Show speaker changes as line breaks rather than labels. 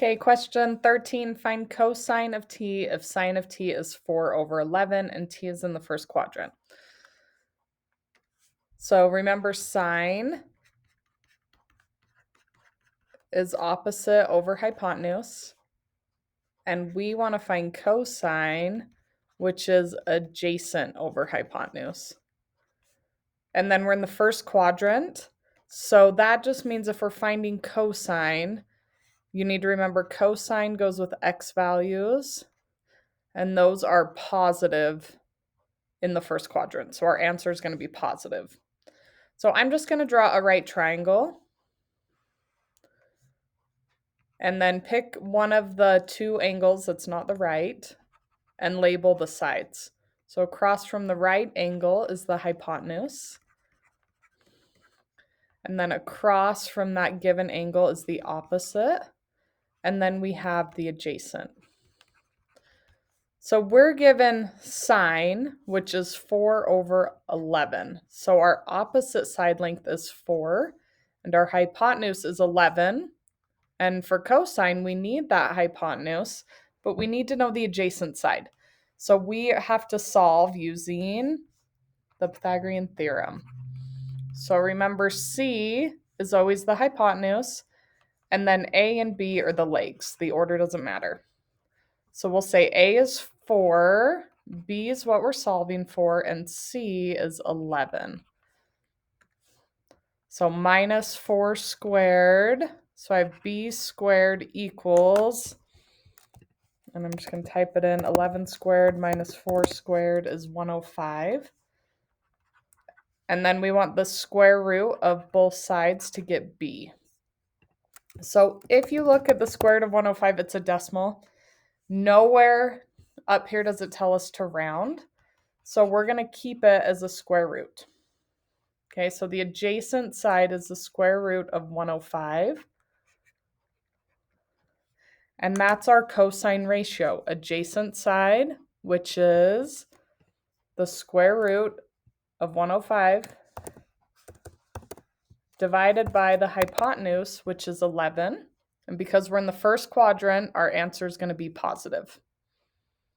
Okay, question 13. Find cosine of t if sine of t is 4 over 11 and t is in the first quadrant. So remember, sine is opposite over hypotenuse. And we want to find cosine, which is adjacent over hypotenuse. And then we're in the first quadrant. So that just means if we're finding cosine, you need to remember cosine goes with x values, and those are positive in the first quadrant. So our answer is going to be positive. So I'm just going to draw a right triangle and then pick one of the two angles that's not the right and label the sides. So across from the right angle is the hypotenuse. And then across from that given angle is the opposite. And then we have the adjacent. So we're given sine, which is 4 over 11. So our opposite side length is 4, and our hypotenuse is 11. And for cosine, we need that hypotenuse, but we need to know the adjacent side. So we have to solve using the Pythagorean theorem. So remember, C is always the hypotenuse, and then A and B are the legs. The order doesn't matter. So we'll say A is 4, B is what we're solving for, and C is 11. So minus 4 squared. So I have B squared equals, and I'm just going to type it in, 11 squared minus 4 squared is 105. And then we want the square root of both sides to get B. So if you look at the square root of 105, it's a decimal. Nowhere up here does it tell us to round. So we're going to keep it as a square root. Okay, so the adjacent side is the square root of 105. And that's our cosine ratio. Adjacent side, which is the square root of 105, divided by the hypotenuse, which is 11. And because we're in the first quadrant, our answer is going to be positive.